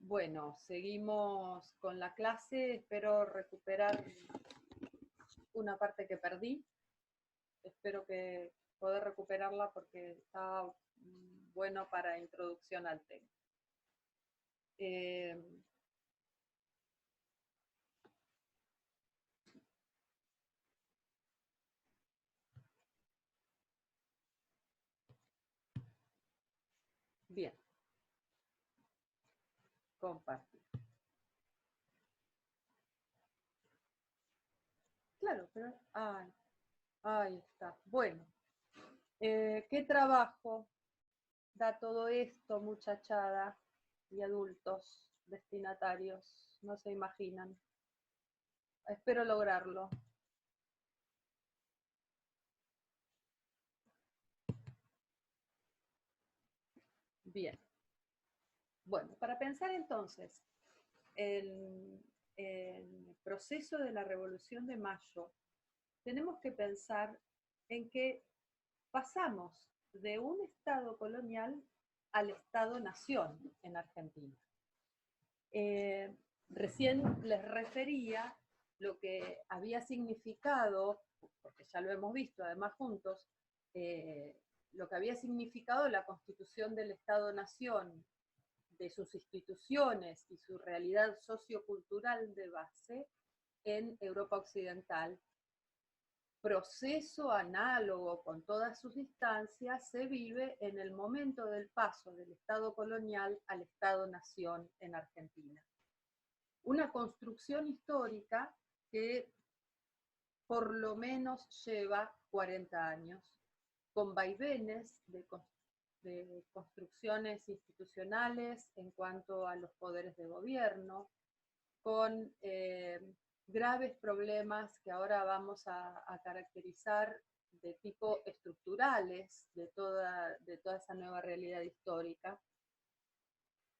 Bueno, seguimos con la clase. Espero recuperar una parte que perdí. Espero que poder recuperarla porque está bueno para introducción al tema. Bien, compartir. Claro, pero... ahí está. Bueno, ¿qué trabajo da todo esto, muchachada y adultos destinatarios? No se imaginan. Espero lograrlo. Bien. Bueno, para pensar entonces en el proceso de la Revolución de Mayo, tenemos que pensar en que pasamos de un Estado colonial al Estado-nación en Argentina. Recién les refería lo que había significado, porque ya lo hemos visto además juntos, lo que había significado la constitución del Estado-nación, de sus instituciones y su realidad sociocultural de base en Europa Occidental. Proceso análogo con todas sus instancias se vive en el momento del paso del Estado colonial al Estado-nación en Argentina. Una construcción histórica que por lo menos lleva 40 años, con vaivenes de construcciones institucionales en cuanto a los poderes de gobierno, con graves problemas que ahora vamos a caracterizar de tipo estructurales de toda esa nueva realidad histórica,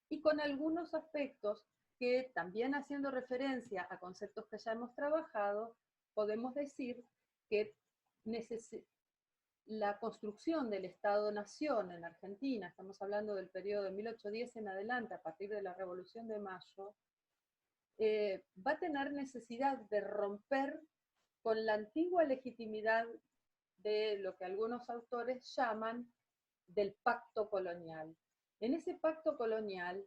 y con algunos aspectos que, también haciendo referencia a conceptos que ya hemos trabajado, podemos decir que la construcción del Estado-Nación en Argentina, estamos hablando del periodo de 1810 en adelante, a partir de la Revolución de Mayo, va a tener necesidad de romper con la antigua legitimidad de lo que algunos autores llaman del pacto colonial. En ese pacto colonial,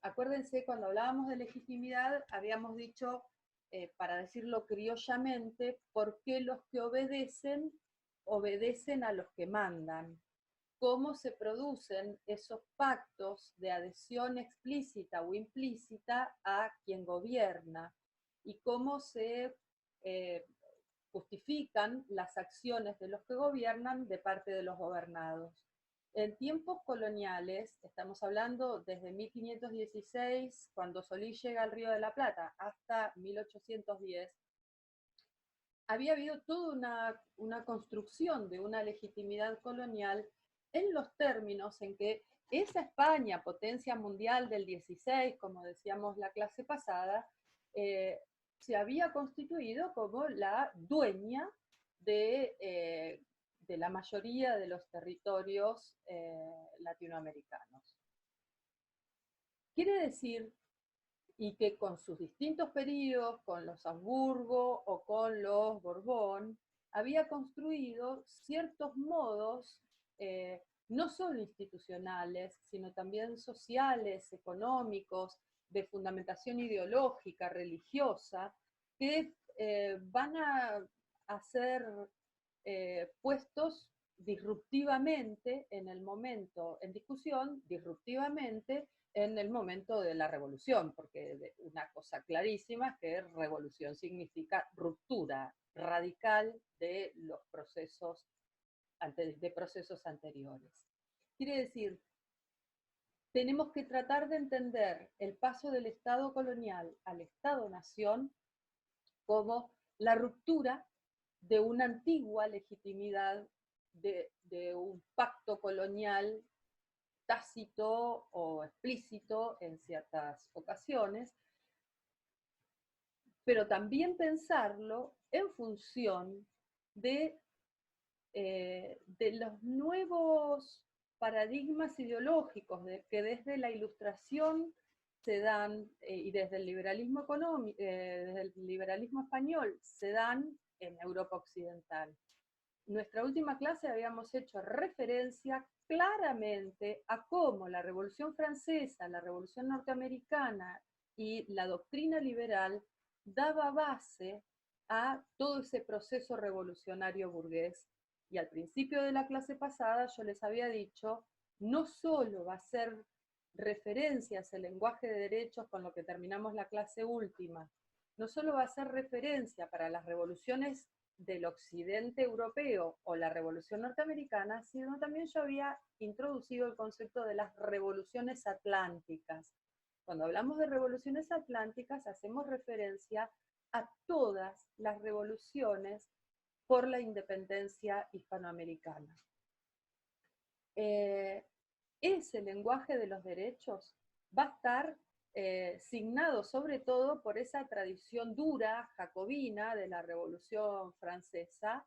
acuérdense, cuando hablábamos de legitimidad, habíamos dicho, para decirlo criollamente, por qué los que obedecen a los que mandan. Cómo se producen esos pactos de adhesión explícita o implícita a quien gobierna y cómo se justifican las acciones de los que gobiernan de parte de los gobernados. En tiempos coloniales, estamos hablando desde 1516, cuando Solís llega al Río de la Plata, hasta 1810, había habido toda una construcción de una legitimidad colonial en los términos en que esa España, potencia mundial del 16, como decíamos la clase pasada, se había constituido como la dueña de la mayoría de los territorios latinoamericanos. Quiere decir, y que con sus distintos periodos, con los Habsburgo o con los Borbón, había construido ciertos modos, no solo institucionales, sino también sociales, económicos, de fundamentación ideológica, religiosa, que van a ser puestos disruptivamente en el momento, en discusión, disruptivamente en el momento de la revolución, porque una cosa clarísima es que revolución significa ruptura radical de los procesos, de procesos anteriores. Quiere decir, tenemos que tratar de entender el paso del Estado colonial al Estado-nación como la ruptura de una antigua legitimidad de un pacto colonial tácito o explícito en ciertas ocasiones, pero también pensarlo en función de los nuevos paradigmas ideológicos que desde la Ilustración se dan, y desde el liberalismo económico, desde el liberalismo español, se dan en Europa Occidental. En nuestra última clase habíamos hecho referencia claramente a cómo la Revolución Francesa, la Revolución Norteamericana y la doctrina liberal daba base a todo ese proceso revolucionario burgués. Y al principio de la clase pasada yo les había dicho, no solo va a ser referencias el lenguaje de derechos con lo que terminamos la clase última, no solo va a ser referencia para las revoluciones del occidente europeo o la revolución norteamericana, sino también yo había introducido el concepto de las revoluciones atlánticas. Cuando hablamos de revoluciones atlánticas, hacemos referencia a todas las revoluciones por la independencia hispanoamericana. Ese lenguaje de los derechos va a estar signado sobre todo por esa tradición dura, jacobina, de la Revolución Francesa,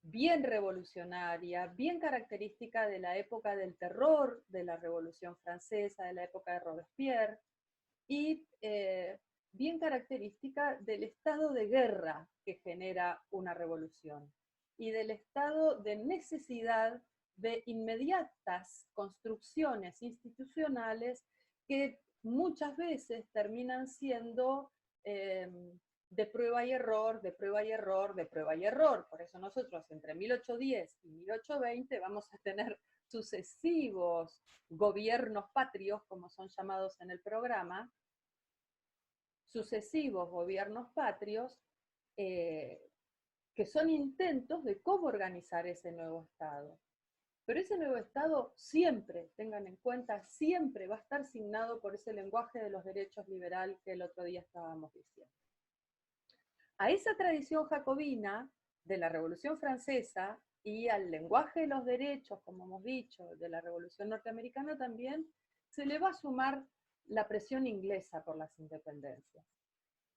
bien revolucionaria, bien característica de la época del terror de la Revolución Francesa, de la época de Robespierre, y bien característica del estado de guerra que genera una revolución, y del estado de necesidad de inmediatas construcciones institucionales que muchas veces terminan siendo de prueba y error, de prueba y error, de prueba y error. Por eso nosotros entre 1810 y 1820 vamos a tener sucesivos gobiernos patrios, como son llamados en el programa, sucesivos gobiernos patrios, que son intentos de cómo organizar ese nuevo Estado. Pero ese nuevo Estado siempre, tengan en cuenta, siempre va a estar signado por ese lenguaje de los derechos liberal que el otro día estábamos diciendo. A esa tradición jacobina de la Revolución Francesa y al lenguaje de los derechos, como hemos dicho, de la Revolución Norteamericana también, se le va a sumar la presión inglesa por las independencias.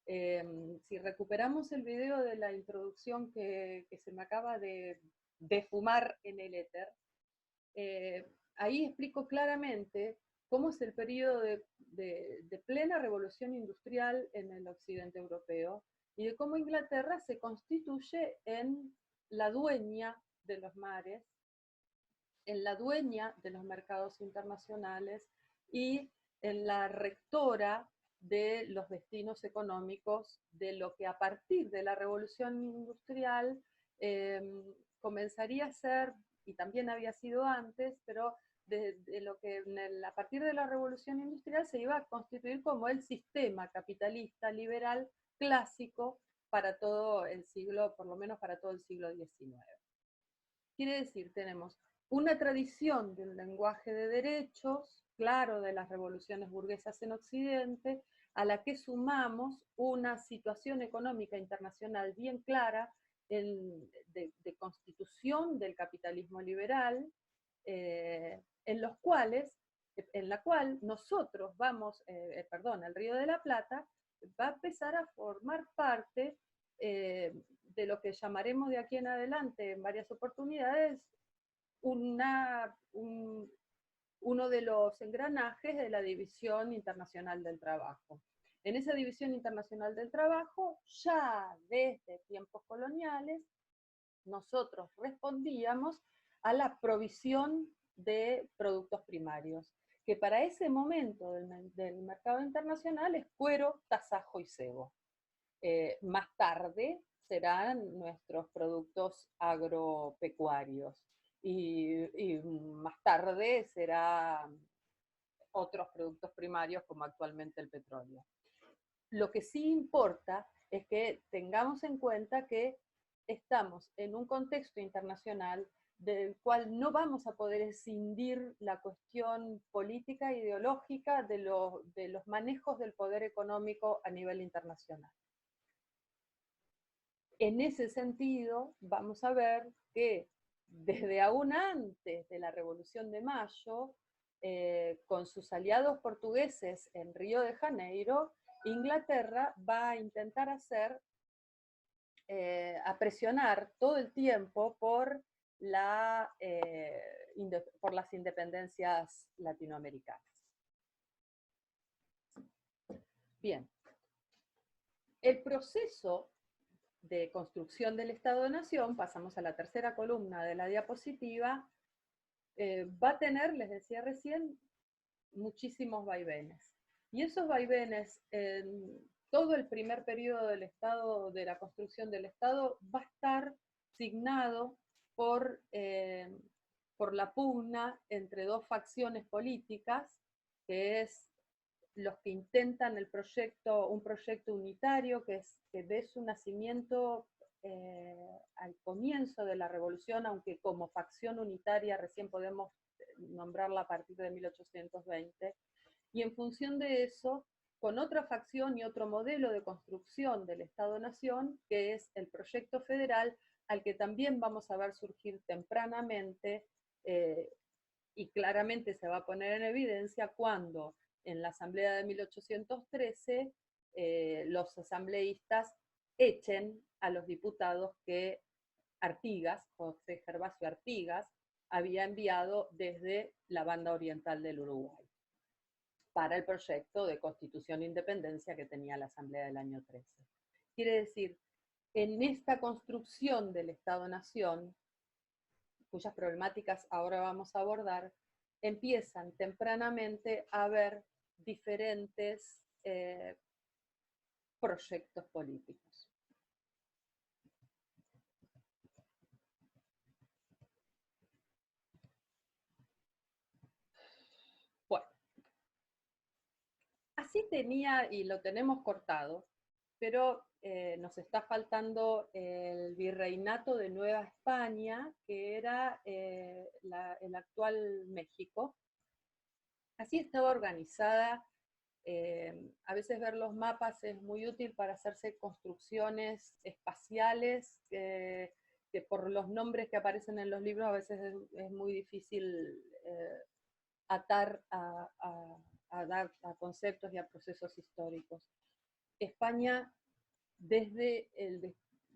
Si recuperamos el video de la introducción que se me acaba de fumar en el éter, ahí explico claramente cómo es el periodo de plena revolución industrial en el occidente europeo y de cómo Inglaterra se constituye en la dueña de los mares, en la dueña de los mercados internacionales y en la rectora de los destinos económicos de lo que a partir de la revolución industrial comenzaría a ser, y también había sido antes, pero de lo que a partir de la revolución industrial se iba a constituir como el sistema capitalista liberal clásico para todo el siglo, por lo menos para todo el siglo XIX. Quiere decir, tenemos una tradición de un lenguaje de derechos, claro, de las revoluciones burguesas en Occidente, a la que sumamos una situación económica internacional bien clara de constitución del capitalismo liberal, en la cual nosotros vamos, el Río de la Plata va a empezar a formar parte de lo que llamaremos de aquí en adelante en varias oportunidades uno de los engranajes de la División Internacional del Trabajo. En esa División Internacional del Trabajo, ya desde tiempos coloniales, nosotros respondíamos a la provisión de productos primarios, que para ese momento del mercado internacional es cuero, tasajo y cebo. Más tarde serán nuestros productos agropecuarios y más tarde serán otros productos primarios como actualmente el petróleo. Lo que sí importa es que tengamos en cuenta que estamos en un contexto internacional del cual no vamos a poder escindir la cuestión política e ideológica de los manejos del poder económico a nivel internacional. En ese sentido, vamos a ver que desde aún antes de la Revolución de Mayo, con sus aliados portugueses en Río de Janeiro, Inglaterra va a intentar a presionar todo el tiempo por las independencias latinoamericanas. Bien, el proceso de construcción del Estado-Nación, pasamos a la tercera columna de la diapositiva, va a tener, les decía recién, muchísimos vaivenes. Y esos vaivenes, en todo el primer periodo del Estado, de la construcción del Estado, va a estar signado por la pugna entre dos facciones políticas, que es los que intentan un proyecto unitario que ve su nacimiento al comienzo de la revolución, aunque como facción unitaria recién podemos nombrarla a partir de 1820, y en función de eso, con otra facción y otro modelo de construcción del Estado-Nación, que es el proyecto federal, al que también vamos a ver surgir tempranamente, y claramente se va a poner en evidencia cuando en la asamblea de 1813 los asambleístas echen a los diputados que Artigas, José Gervasio Artigas, había enviado desde la banda oriental del Uruguay para el proyecto de constitución e independencia que tenía la asamblea del año 13. Quiere decir, en esta construcción del Estado-Nación, cuyas problemáticas ahora vamos a abordar, empiezan tempranamente a haber diferentes proyectos políticos. Bueno, así tenía, y lo tenemos cortado, pero nos está faltando el virreinato de Nueva España, que era el actual México. Así estaba organizada. A veces ver los mapas es muy útil para hacerse construcciones espaciales, que por los nombres que aparecen en los libros a veces es muy difícil atar a conceptos y a procesos históricos. España, desde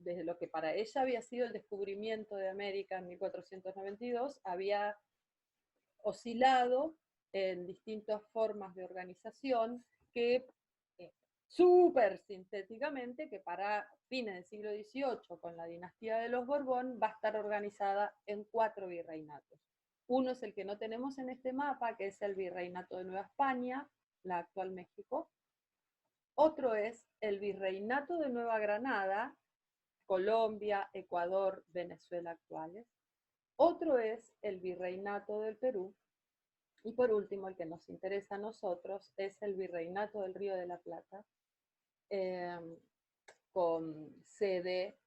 lo que para ella había sido el descubrimiento de América en 1492, había oscilado en distintas formas de organización que, súper sintéticamente, que para fines del siglo XVIII, con la dinastía de los Borbón, va a estar organizada en 4 virreinatos. Uno es el que no tenemos en este mapa, que es el virreinato de Nueva España, la actual México. Otro es el virreinato de Nueva Granada, Colombia, Ecuador, Venezuela actuales. Otro es el virreinato del Perú. Y por último, el que nos interesa a nosotros es el virreinato del Río de la Plata, con sede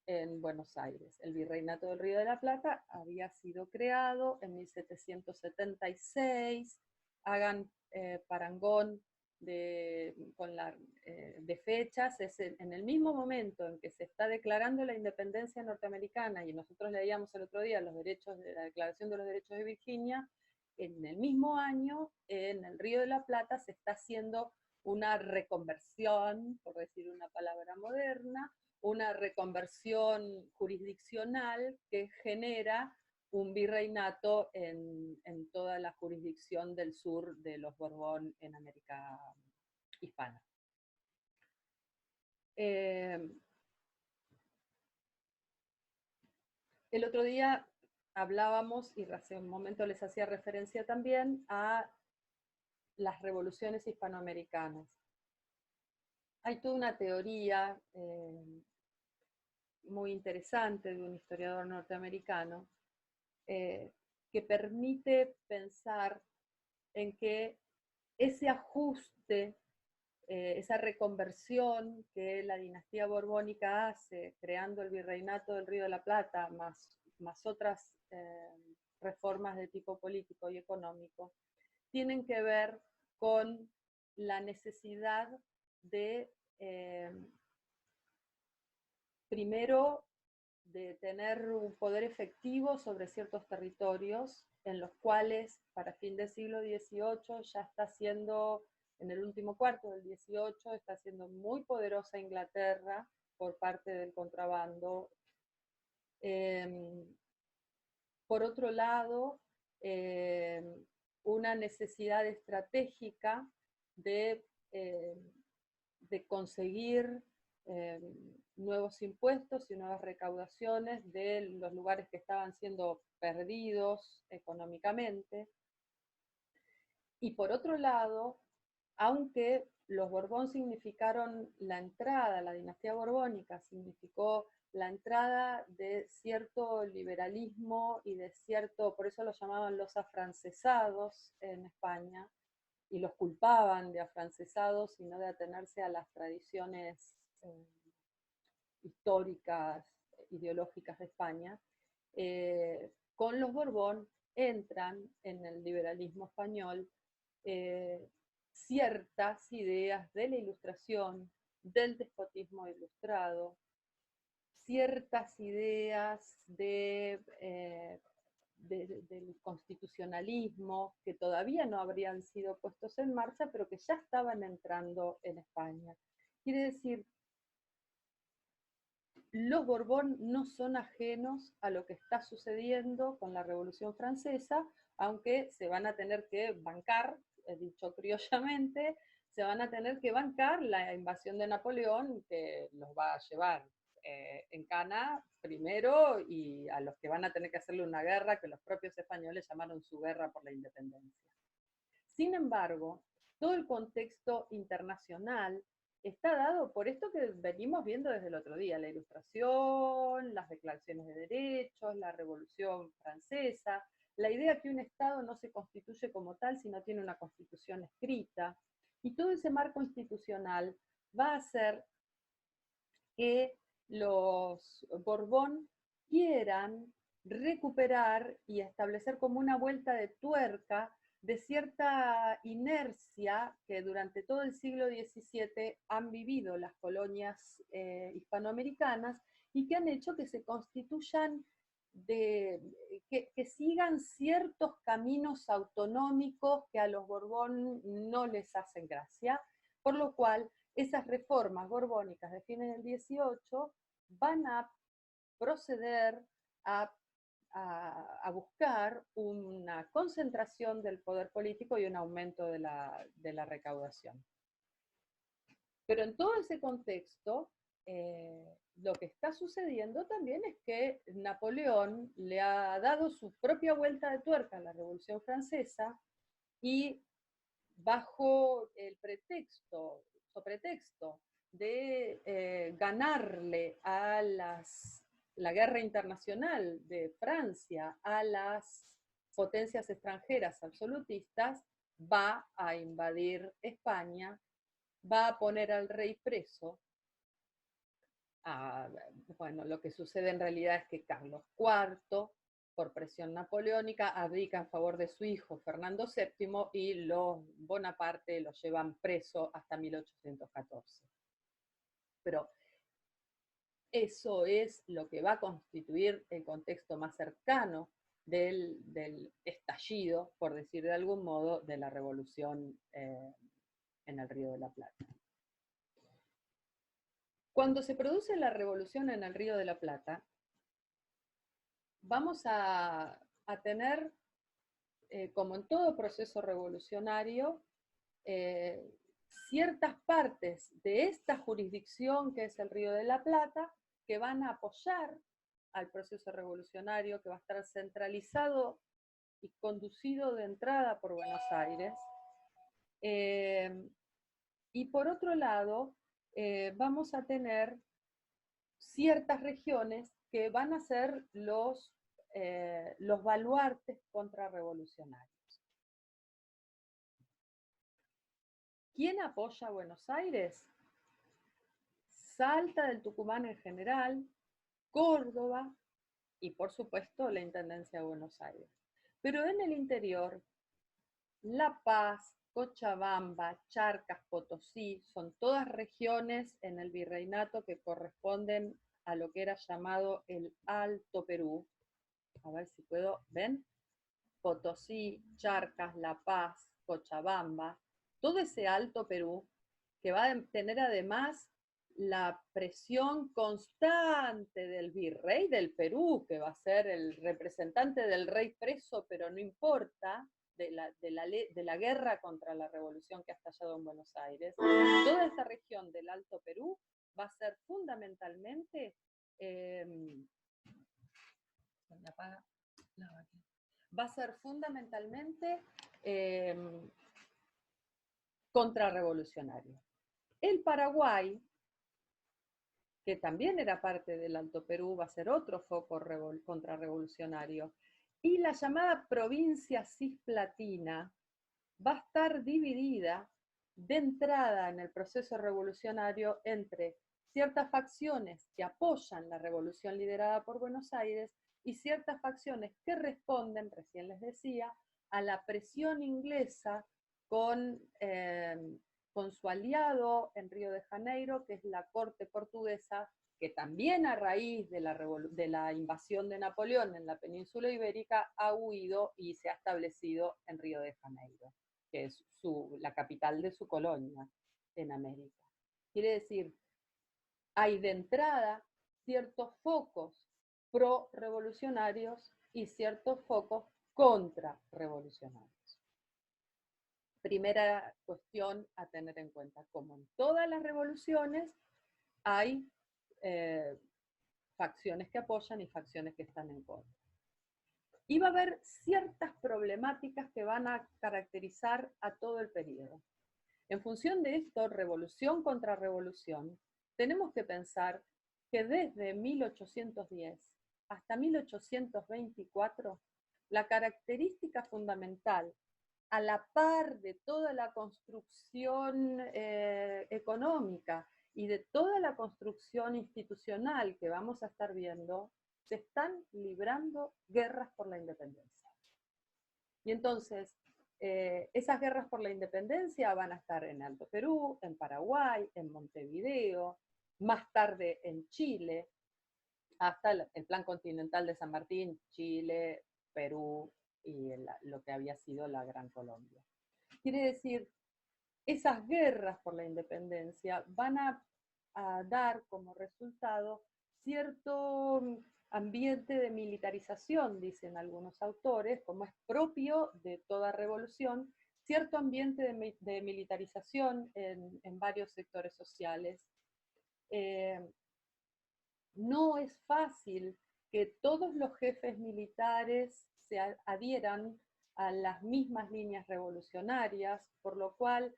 en Buenos Aires. El virreinato del Río de la Plata había sido creado en 1776. Hagan parangón de fechas, es en el mismo momento en que se está declarando la independencia norteamericana, y nosotros leíamos el otro día los derechos de la Declaración de los Derechos de Virginia. En el mismo año, en el Río de la Plata, se está haciendo una reconversión, por decir una palabra moderna, una reconversión jurisdiccional que genera un virreinato en toda la jurisdicción del sur de los Borbón en América hispana. El otro día hablábamos, y hace un momento les hacía referencia también, a las revoluciones hispanoamericanas. Hay toda una teoría muy interesante de un historiador norteamericano que permite pensar en que ese ajuste, esa reconversión que la dinastía borbónica hace, creando el virreinato del Río de la Plata, más otras reformas de tipo político y económico, tienen que ver con la necesidad de, primero, de tener un poder efectivo sobre ciertos territorios en los cuales para fin del siglo XVIII ya está siendo, en el último cuarto del XVIII, está siendo muy poderosa Inglaterra por parte del contrabando. Por otro lado, una necesidad estratégica de de conseguir nuevos impuestos y nuevas recaudaciones de los lugares que estaban siendo perdidos económicamente. Y por otro lado, aunque los Borbón significaron la entrada, la dinastía borbónica significó la entrada de cierto liberalismo y de cierto, por eso los llamaban los afrancesados en España, y los culpaban de afrancesados y no de atenerse a las tradiciones históricas, ideológicas de España, con los Borbón entran en el liberalismo español ciertas ideas de la Ilustración, del despotismo ilustrado, ciertas ideas del constitucionalismo que todavía no habrían sido puestos en marcha, pero que ya estaban entrando en España. Quiere decir, los Borbón no son ajenos a lo que está sucediendo con la Revolución Francesa, aunque se van a tener que bancar, dicho criollamente, se van a tener que bancar la invasión de Napoleón, que los va a llevar en cana primero, y a los que van a tener que hacerle una guerra que los propios españoles llamaron su guerra por la independencia. Sin embargo, todo el contexto internacional está dado por esto que venimos viendo desde el otro día, la Ilustración, las declaraciones de derechos, la Revolución Francesa, la idea que un Estado no se constituye como tal si no tiene una constitución escrita, y todo ese marco institucional va a hacer que los Borbón quieran recuperar y establecer como una vuelta de tuerca de cierta inercia que durante todo el siglo XVII han vivido las colonias hispanoamericanas y que han hecho que se constituyan, que sigan ciertos caminos autonómicos que a los Borbón no les hacen gracia, por lo cual esas reformas borbónicas de fines del 18 van a proceder a buscar una concentración del poder político y un aumento de la recaudación. Pero en todo ese contexto, lo que está sucediendo también es que Napoleón le ha dado su propia vuelta de tuerca a la Revolución Francesa, y bajo el pretexto de ganarle a la guerra internacional de Francia a las potencias extranjeras absolutistas, va a invadir España, va a poner al rey preso. Bueno, lo que sucede en realidad es que Carlos IV, por presión napoleónica, abdica en favor de su hijo Fernando VII, y los Bonaparte lo llevan preso hasta 1814. Pero eso es lo que va a constituir el contexto más cercano del estallido, por decir de algún modo, de la revolución en el Río de la Plata. Cuando se produce la revolución en el Río de la Plata, vamos a tener, como en todo proceso revolucionario, ciertas partes de esta jurisdicción que es el Río de la Plata que van a apoyar al proceso revolucionario, que va a estar centralizado y conducido de entrada por Buenos Aires. Y por otro lado, vamos a tener ciertas regiones que van a ser los baluartes contrarrevolucionarios. ¿Quién apoya a Buenos Aires? Salta del Tucumán en general, Córdoba y por supuesto la Intendencia de Buenos Aires. Pero en el interior, La Paz, Cochabamba, Charcas, Potosí, son todas regiones en el virreinato que corresponden a lo que era llamado el Alto Perú. A ver si puedo, ¿ven? Potosí, Charcas, La Paz, Cochabamba, todo ese Alto Perú, que va a tener además la presión constante del virrey del Perú, que va a ser el representante del rey preso, pero no importa, de la guerra contra la revolución que ha estallado en Buenos Aires, toda esta región del Alto Perú va a ser fundamentalmente contrarrevolucionario. El Paraguay, que también era parte del Alto Perú, va a ser otro foco contrarrevolucionario. Y la llamada provincia cisplatina va a estar dividida de entrada en el proceso revolucionario entre ciertas facciones que apoyan la revolución liderada por Buenos Aires y ciertas facciones que responden, recién les decía, a la presión inglesa con su aliado en Río de Janeiro, que es la corte portuguesa, que también a raíz de la invasión de Napoleón en la península ibérica ha huido y se ha establecido en Río de Janeiro, que es la capital de su colonia en América. Quiere decir, hay de entrada ciertos focos pro-revolucionarios y ciertos focos contra-revolucionarios. Primera cuestión a tener en cuenta, como en todas las revoluciones, hay facciones que apoyan y facciones que están en contra. Y va a haber ciertas problemáticas que van a caracterizar a todo el periodo. En función de esto, revolución contra revolución, tenemos que pensar que desde 1810 hasta 1824, la característica fundamental, a la par de toda la construcción económica y de toda la construcción institucional que vamos a estar viendo, se están librando guerras por la independencia. Y entonces, esas guerras por la independencia van a estar en Alto Perú, en Paraguay, en Montevideo, más tarde en Chile, hasta el Plan Continental de San Martín, Chile, Perú y lo que había sido la Gran Colombia. Quiere decir, esas guerras por la independencia van a dar como resultado cierto ambiente de militarización, dicen algunos autores, como es propio de toda revolución, cierto ambiente de militarización en varios sectores sociales. No es fácil que todos los jefes militares se adhieran a las mismas líneas revolucionarias, por lo cual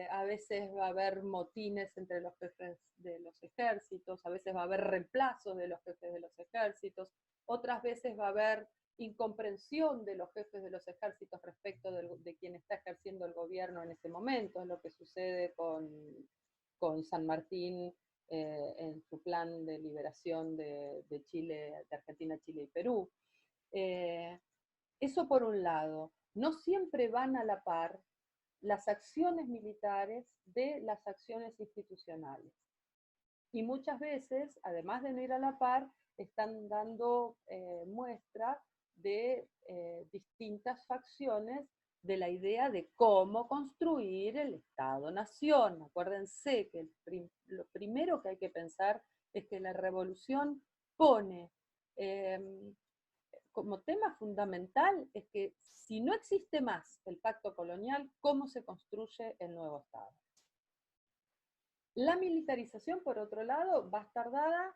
a veces va a haber motines entre los jefes de los ejércitos, a veces va a haber reemplazos de los jefes de los ejércitos, otras veces va a haber incomprensión de los jefes de los ejércitos respecto de quien está ejerciendo el gobierno en ese momento, es lo que sucede con San Martín en su plan de liberación de Chile, de Argentina, Chile y Perú. Eso por un lado. No siempre van a la par las acciones militares de las acciones institucionales. Y muchas veces, además de no ir a la par, están dando muestra de distintas facciones de la idea de cómo construir el Estado-Nación. Acuérdense que lo primero que hay que pensar es que la revolución pone como tema fundamental es que si no existe más el pacto colonial, ¿cómo se construye el nuevo Estado? La militarización, por otro lado, va a estar dada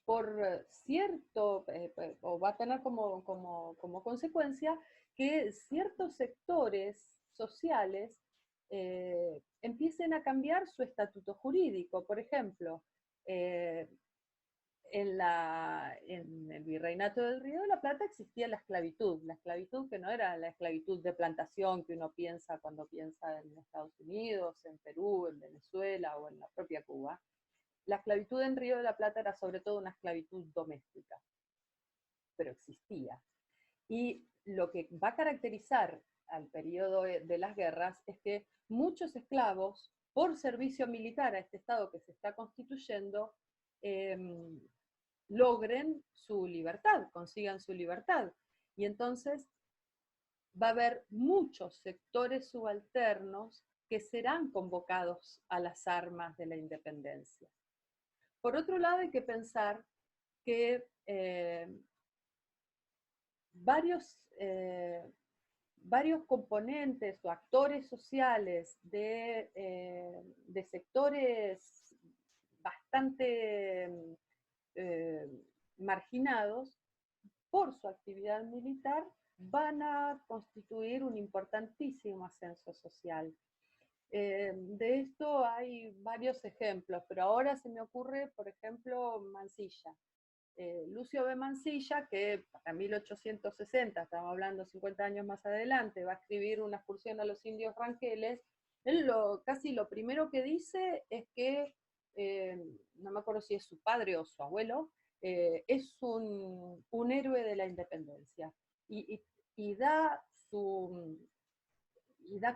por cierto, o va a tener como consecuencia que ciertos sectores sociales empiecen a cambiar su estatuto jurídico. Por ejemplo, en el Virreinato del Río de la Plata existía la esclavitud que no era la esclavitud de plantación que uno piensa cuando piensa en Estados Unidos, en Perú, en Venezuela o en la propia Cuba. La esclavitud en Río de la Plata era sobre todo una esclavitud doméstica, pero existía. Y lo que va a caracterizar al periodo de las guerras es que muchos esclavos, por servicio militar a este Estado que se está constituyendo, logren su libertad, consigan su libertad. Y entonces va a haber muchos sectores subalternos que serán convocados a las armas de la independencia. Por otro lado, hay que pensar que varios, varios componentes o actores sociales de sectores bastante marginados por su actividad militar van a constituir un importantísimo ascenso social. De esto hay varios ejemplos, pero ahora se me ocurre, por ejemplo, Mansilla. Lucio B. Mansilla, que para 1860, estamos hablando 50 años más adelante, va a escribir una excursión a los indios ranqueles. Él casi lo primero que dice es que, no me acuerdo si es su padre o su abuelo, es un héroe de la independencia y da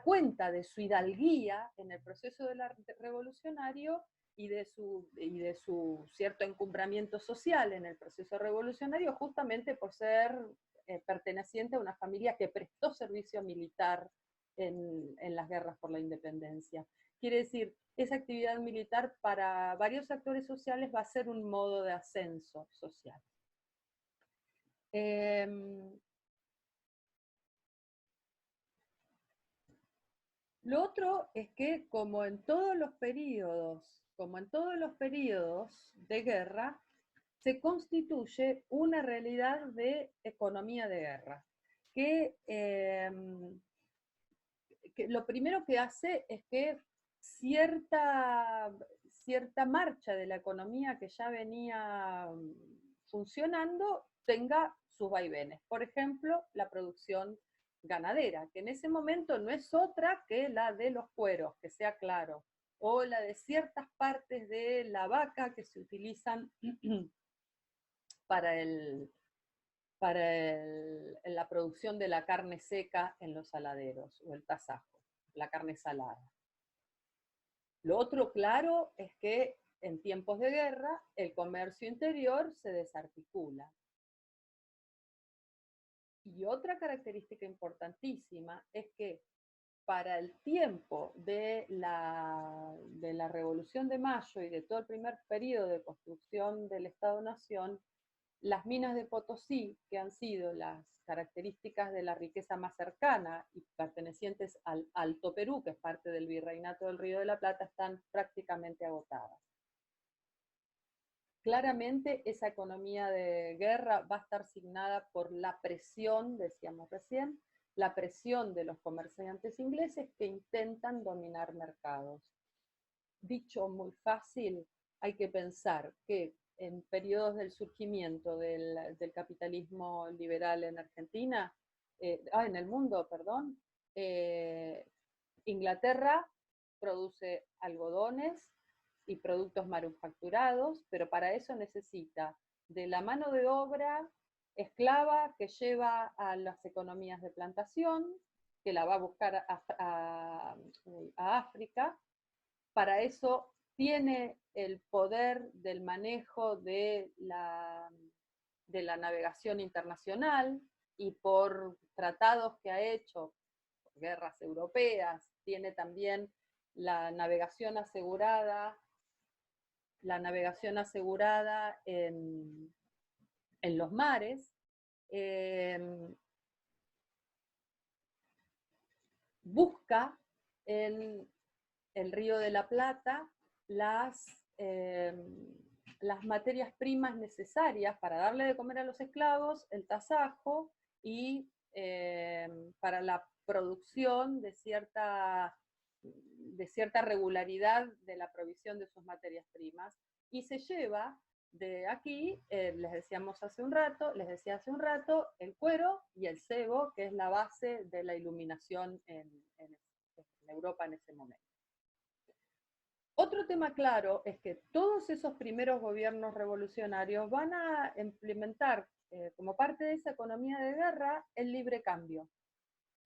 cuenta de su hidalguía en el proceso revolucionario y de su cierto encumbramiento social en el proceso revolucionario, justamente por ser perteneciente a una familia que prestó servicio militar en las guerras por la independencia. Quiere decir, esa actividad militar para varios actores sociales va a ser un modo de ascenso social. Lo otro es que, como en todos los periodos de guerra, se constituye una realidad de economía de guerra, que lo primero que hace es que cierta marcha de la economía que ya venía funcionando tenga sus vaivenes. Por ejemplo, la producción ganadera, que en ese momento no es otra que la de los cueros, que sea claro, o la de ciertas partes de la vaca que se utilizan para la producción de la carne seca en los saladeros, o el tasajo, la carne salada. Lo otro claro es que en tiempos de guerra el comercio interior se desarticula. Y otra característica importantísima es que para el tiempo de la Revolución de Mayo y de todo el primer periodo de construcción del Estado-Nación, las minas de Potosí, que han sido las características de la riqueza más cercana y pertenecientes al Alto Perú, que es parte del Virreinato del Río de la Plata, están prácticamente agotadas. Claramente esa economía de guerra va a estar signada por la presión, decíamos recién, la presión de los comerciantes ingleses que intentan dominar mercados. Dicho muy fácil, hay que pensar que en periodos del surgimiento del capitalismo liberal en Argentina, en el mundo, perdón, Inglaterra produce algodones y productos manufacturados, pero para eso necesita de la mano de obra esclava que lleva a las economías de plantación, que la va a buscar a África. Para eso tiene el poder del manejo de la navegación internacional y por tratados que ha hecho, por guerras europeas, tiene también la navegación asegurada en los mares. Busca en el Río de la Plata las materias primas necesarias para darle de comer a los esclavos, el tasajo, y para la producción de cierta regularidad de la provisión de sus materias primas, y se lleva de aquí, les decía hace un rato, el cuero y el sebo, que es la base de la iluminación en Europa en ese momento. Otro tema claro es que todos esos primeros gobiernos revolucionarios van a implementar como parte de esa economía de guerra el libre cambio.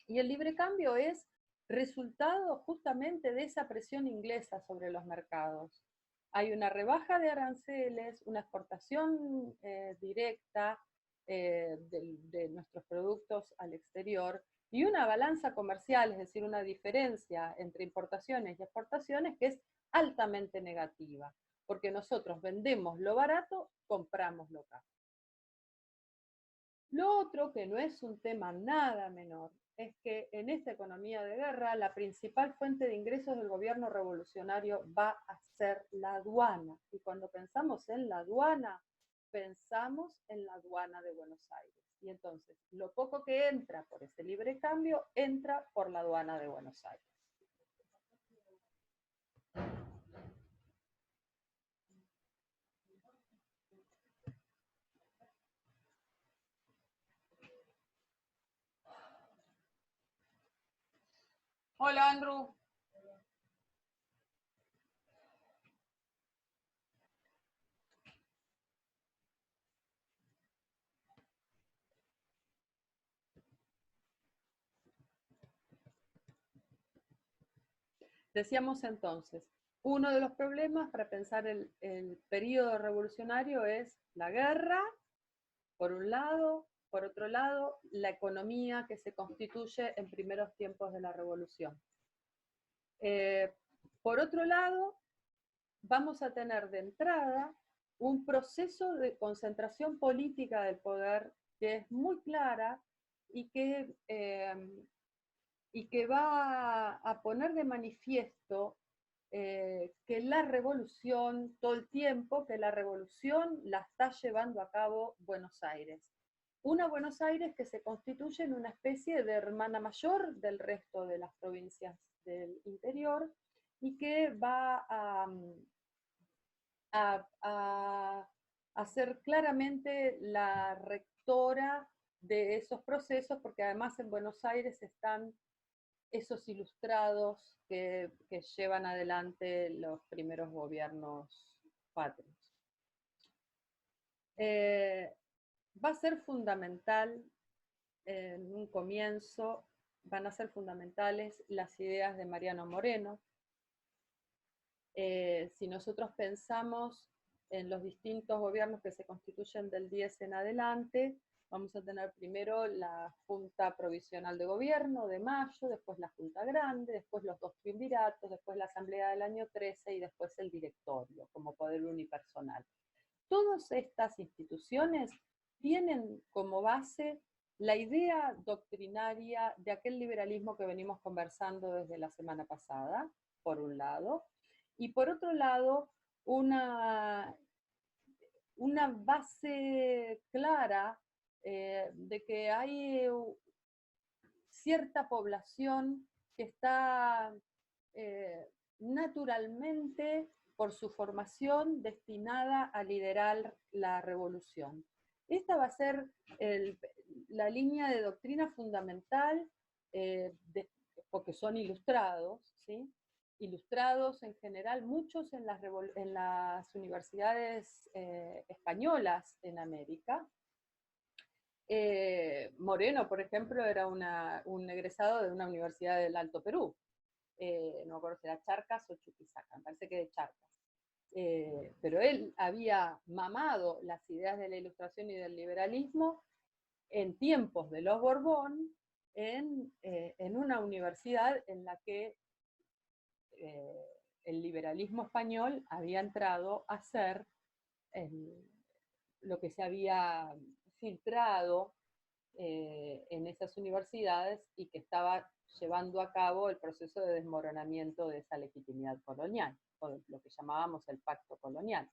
Y el libre cambio es resultado justamente de esa presión inglesa sobre los mercados. Hay una rebaja de aranceles, una exportación directa de nuestros productos al exterior y una balanza comercial, es decir, una diferencia entre importaciones y exportaciones que es altamente negativa, porque nosotros vendemos lo barato, compramos lo caro. Lo otro, que no es un tema nada menor, es que en esta economía de guerra la principal fuente de ingresos del gobierno revolucionario va a ser la aduana. Y cuando pensamos en la aduana, pensamos en la aduana de Buenos Aires. Y entonces, lo poco que entra por ese libre cambio, entra por la aduana de Buenos Aires. Hola, Andrew. Decíamos entonces, uno de los problemas para pensar el periodo revolucionario es la guerra, por un lado, por otro lado, la economía que se constituye en primeros tiempos de la revolución. Por otro lado, vamos a tener de entrada un proceso de concentración política del poder que es muy clara y que va a poner de manifiesto que la revolución, todo el tiempo, que la revolución la está llevando a cabo Buenos Aires. Una Buenos Aires que se constituye en una especie de hermana mayor del resto de las provincias del interior y que va a ser claramente la rectora de esos procesos, porque además en Buenos Aires están esos ilustrados que llevan adelante los primeros gobiernos patrios. Va a ser fundamental en un comienzo, van a ser fundamentales las ideas de Mariano Moreno. Si nosotros pensamos en los distintos gobiernos que se constituyen del 10 en adelante, vamos a tener primero la Junta Provisional de Gobierno de mayo, después la Junta Grande, después los dos triunviratos, después la Asamblea del año 13 y después el directorio como poder unipersonal. Todas estas instituciones tienen como base la idea doctrinaria de aquel liberalismo que venimos conversando desde la semana pasada, por un lado, y por otro lado, una base clara de que hay cierta población que está naturalmente, por su formación, destinada a liderar la revolución. Esta va a ser la línea de doctrina fundamental, porque son ilustrados, ¿sí? Ilustrados en general, muchos en las universidades españolas en América. Moreno, por ejemplo, era un egresado de una universidad del Alto Perú. No me acuerdo si era Charcas o Chuquisaca, me parece que de Charcas. Pero él había mamado las ideas de la Ilustración y del liberalismo en tiempos de los Borbón, en una universidad en la que el liberalismo español había entrado a ser lo que se había filtrado en esas universidades y que estaba llevando a cabo el proceso de desmoronamiento de esa legitimidad colonial, o lo que llamábamos el pacto colonial.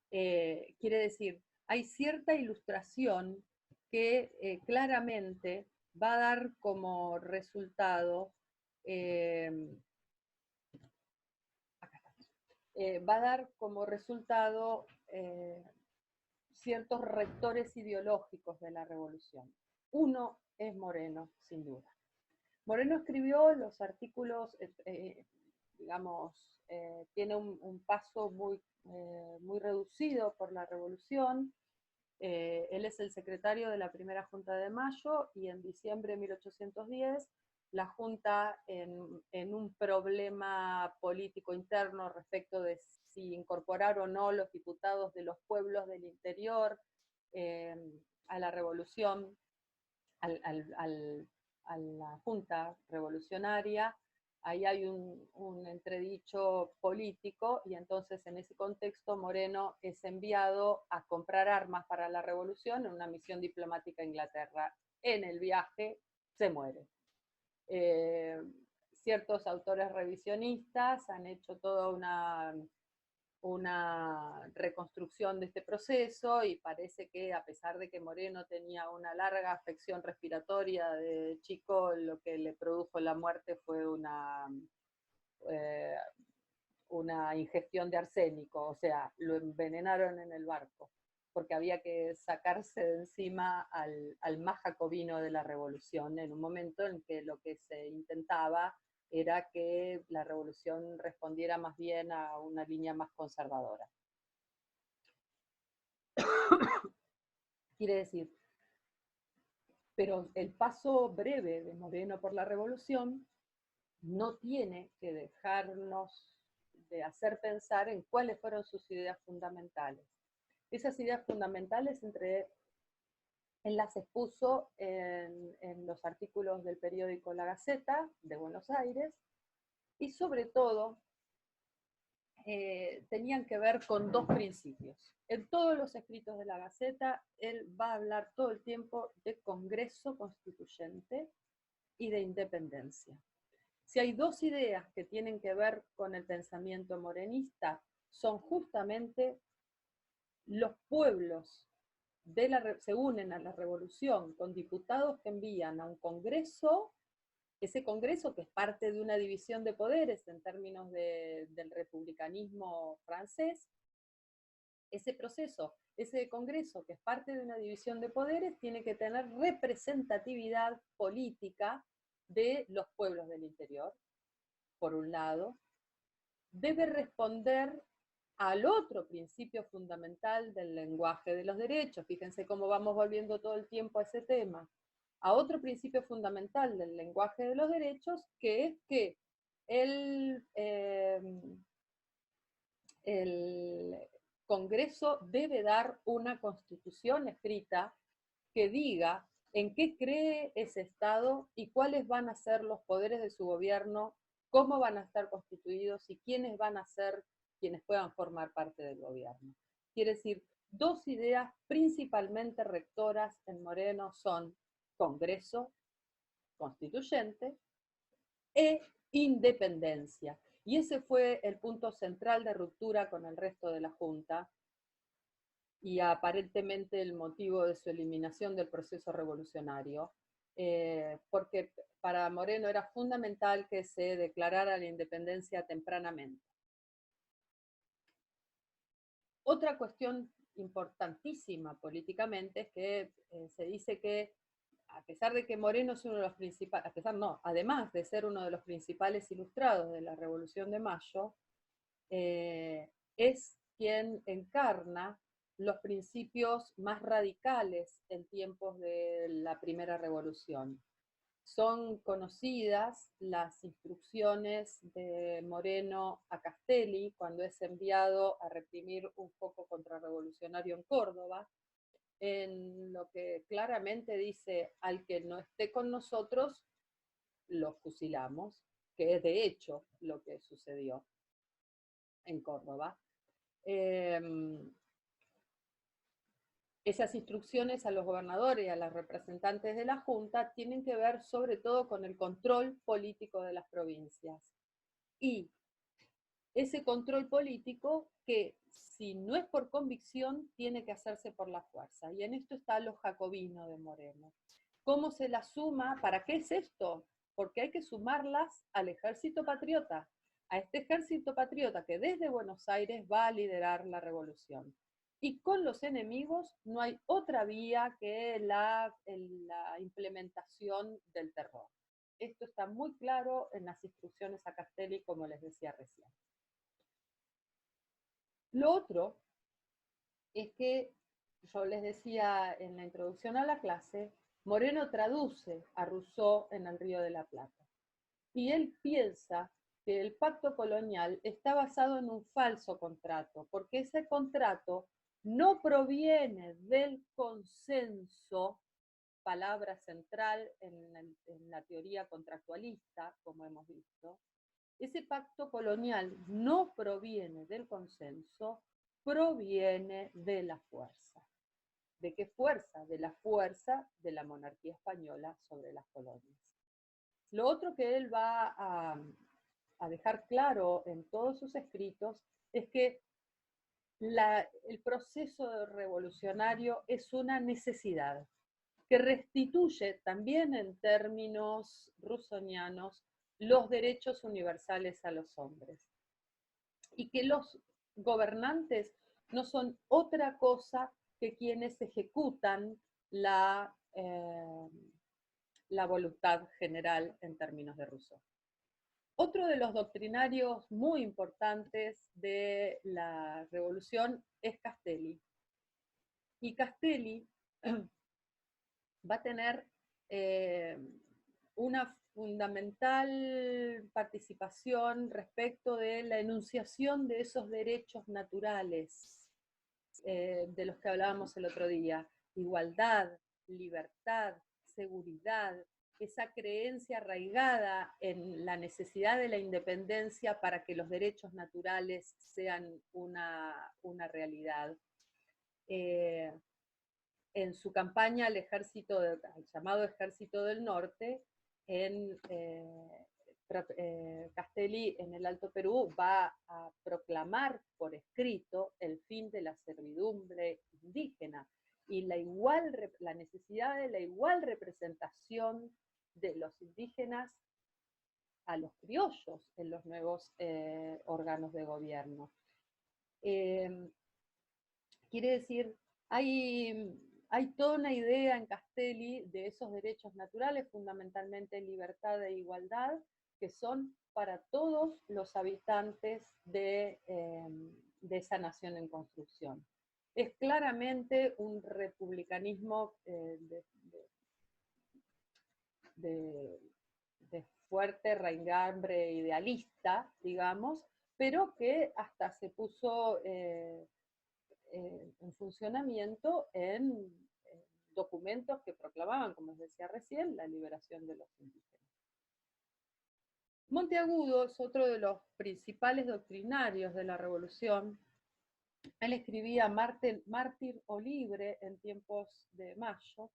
Quiere decir, hay cierta ilustración que claramente va a dar como resultado va a dar como resultado ciertos rectores ideológicos de la revolución. Uno es Moreno, sin duda. Moreno escribió los artículos, digamos, tiene un paso muy reducido por la revolución. Él es el secretario de la primera Junta de Mayo y en diciembre de 1810 la Junta, en un problema político interno respecto de si incorporar o no los diputados de los pueblos del interior a la revolución, a la Junta Revolucionaria, ahí hay un entredicho político, y entonces en ese contexto Moreno es enviado a comprar armas para la revolución en una misión diplomática a Inglaterra. En el viaje se muere. Ciertos autores revisionistas han hecho toda una reconstrucción de este proceso, y parece que a pesar de que Moreno tenía una larga afección respiratoria de chico, lo que le produjo la muerte fue una ingestión de arsénico, o sea, lo envenenaron en el barco, porque había que sacarse de encima al más jacobino de la revolución, en un momento en que lo que se intentaba era que la revolución respondiera más bien a una línea más conservadora. Quiere decir, pero el paso breve de Moreno por la revolución no tiene que dejarnos de hacer pensar en cuáles fueron sus ideas fundamentales. Esas ideas fundamentales él las expuso en los artículos del periódico La Gaceta de Buenos Aires, y sobre todo tenían que ver con dos principios. En todos los escritos de La Gaceta, él va a hablar todo el tiempo de Congreso Constituyente y de independencia. Si hay dos ideas que tienen que ver con el pensamiento morenista, son justamente los pueblos se unen a la revolución con diputados que envían a un congreso, ese congreso que es parte de una división de poderes en términos del republicanismo francés. Ese proceso, ese congreso que es parte de una división de poderes, tiene que tener representatividad política de los pueblos del interior, por un lado. Debe responder al otro principio fundamental del lenguaje de los derechos. Fíjense cómo vamos volviendo todo el tiempo a ese tema. A otro principio fundamental del lenguaje de los derechos, que es que el Congreso debe dar una constitución escrita que diga en qué cree ese Estado y cuáles van a ser los poderes de su gobierno, cómo van a estar constituidos y quiénes van a ser quienes puedan formar parte del gobierno. Quiere decir, dos ideas principalmente rectoras en Moreno son Congreso Constituyente e independencia. Y ese fue el punto central de ruptura con el resto de la Junta, y aparentemente el motivo de su eliminación del proceso revolucionario, porque para Moreno era fundamental que se declarara la independencia tempranamente. Otra cuestión importantísima políticamente es que se dice que, a pesar de que Moreno es uno de los principales, además de ser uno de los principales ilustrados de la Revolución de Mayo, es quien encarna los principios más radicales en tiempos de la primera revolución. Son conocidas las instrucciones de Moreno a Castelli cuando es enviado a reprimir un foco contrarrevolucionario en Córdoba, en lo que claramente dice: al que no esté con nosotros, lo fusilamos, que es de hecho lo que sucedió en Córdoba. Esas instrucciones a los gobernadores y a los representantes de la Junta tienen que ver sobre todo con el control político de las provincias. Y ese control político, que si no es por convicción, tiene que hacerse por la fuerza. Y en esto está lo jacobino de Moreno. ¿Cómo se la suma? ¿Para qué es esto? Porque hay que sumarlas al ejército patriota, a este ejército patriota que desde Buenos Aires va a liderar la revolución. Y con los enemigos no hay otra vía que la implementación del terror. Esto está muy claro en las instrucciones a Castelli, como les decía recién. Lo otro es que, yo les decía en la introducción a la clase, Moreno traduce a Rousseau en El Río de la Plata. Y él piensa que el pacto colonial está basado en un falso contrato, porque ese contrato no proviene del consenso palabra central en la teoría contractualista, como hemos visto, ese pacto colonial no proviene del consenso, proviene de la fuerza. ¿De qué fuerza? De la fuerza de la monarquía española sobre las colonias. Lo otro que él va a dejar claro en todos sus escritos es que el proceso revolucionario es una necesidad que restituye también en términos rusonianos los derechos universales a los hombres y que los gobernantes no son otra cosa que quienes ejecutan la voluntad general en términos de Rousseau. Otro de los doctrinarios muy importantes de la revolución es Castelli. Y Castelli va a tener una fundamental participación respecto de la enunciación de esos derechos naturales de los que hablábamos el otro día. Igualdad, libertad, seguridad, esa creencia arraigada en la necesidad de la independencia para que los derechos naturales sean una realidad. En su campaña al llamado Ejército del Norte, Castelli en el Alto Perú va a proclamar por escrito el fin de la servidumbre indígena y la necesidad de la igual representación de los indígenas a los criollos en los nuevos órganos de gobierno. Quiere decir, hay toda una idea en Castelli de esos derechos naturales, fundamentalmente libertad e igualdad, que son para todos los habitantes de esa nación en construcción. Es claramente un republicanismo de fuerte raigambre idealista, digamos, pero que hasta se puso en funcionamiento en documentos que proclamaban, como les decía recién, la liberación de los indígenas. Monteagudo es otro de los principales doctrinarios de la revolución. Él escribía Mártir o Libre en tiempos de Mayo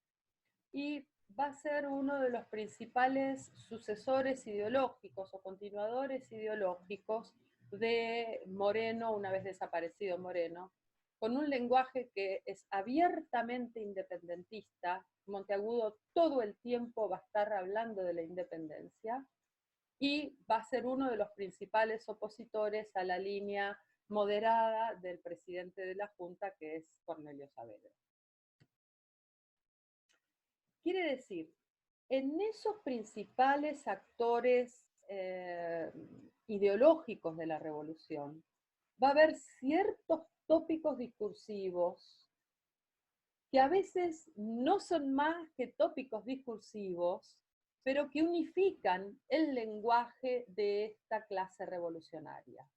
y va a ser uno de los principales sucesores ideológicos o continuadores ideológicos de Moreno, una vez desaparecido Moreno, con un lenguaje que es abiertamente independentista. Monteagudo todo el tiempo va a estar hablando de la independencia y va a ser uno de los principales opositores a la línea moderada del presidente de la Junta, que es Cornelio Saavedra. Quiere decir, en esos principales actores ideológicos de la revolución, va a haber ciertos tópicos discursivos que a veces no son más que tópicos discursivos, pero que unifican el lenguaje de esta clase revolucionaria.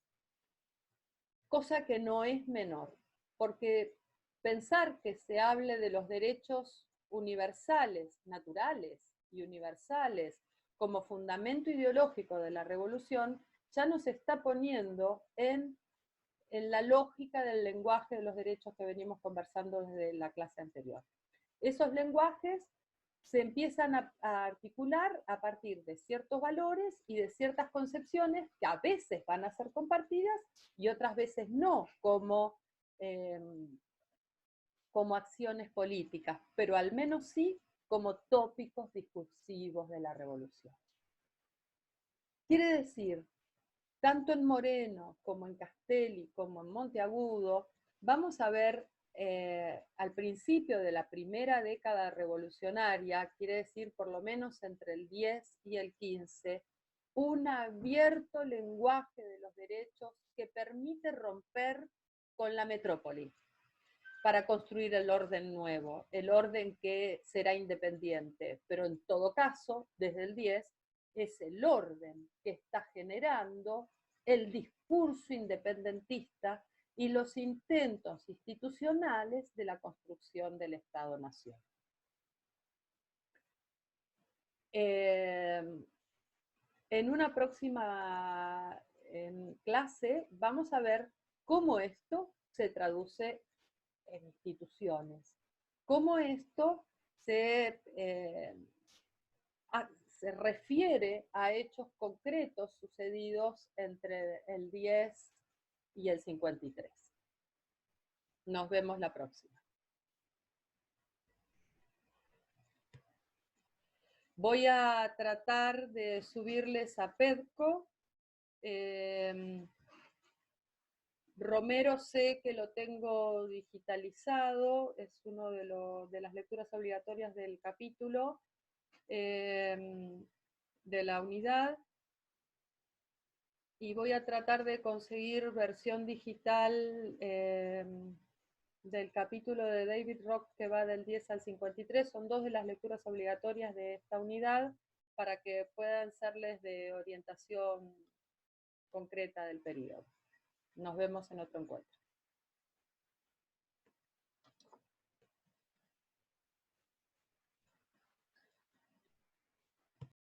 Cosa que no es menor, porque pensar que se hable de los derechos universales, naturales y universales, como fundamento ideológico de la revolución, ya nos está poniendo en la lógica del lenguaje de los derechos que venimos conversando desde la clase anterior. Esos lenguajes se empiezan a articular a partir de ciertos valores y de ciertas concepciones que a veces van a ser compartidas y otras veces no, como acciones políticas, pero al menos sí como tópicos discursivos de la revolución. Quiere decir, tanto en Moreno como en Castelli como en Monteagudo, vamos a ver al principio de la primera década revolucionaria, quiere decir por lo menos entre el 10 y el 15, un abierto lenguaje de los derechos que permite romper con la metrópoli para construir el orden nuevo, el orden que será independiente, pero en todo caso, desde el 10, es el orden que está generando el discurso independentista y los intentos institucionales de la construcción del Estado-Nación. En una próxima clase vamos a ver cómo esto se traduce en instituciones, cómo esto se refiere a hechos concretos sucedidos entre el 10 y el 53. Nos vemos la próxima. Voy a tratar de subirles a Pedco. Romero sé que lo tengo digitalizado, es uno de las lecturas obligatorias del capítulo de la unidad. Y voy a tratar de conseguir versión digital del capítulo de David Rock que va del 10 al 53. Son dos de las lecturas obligatorias de esta unidad para que puedan serles de orientación concreta del periodo. Nos vemos en otro encuentro.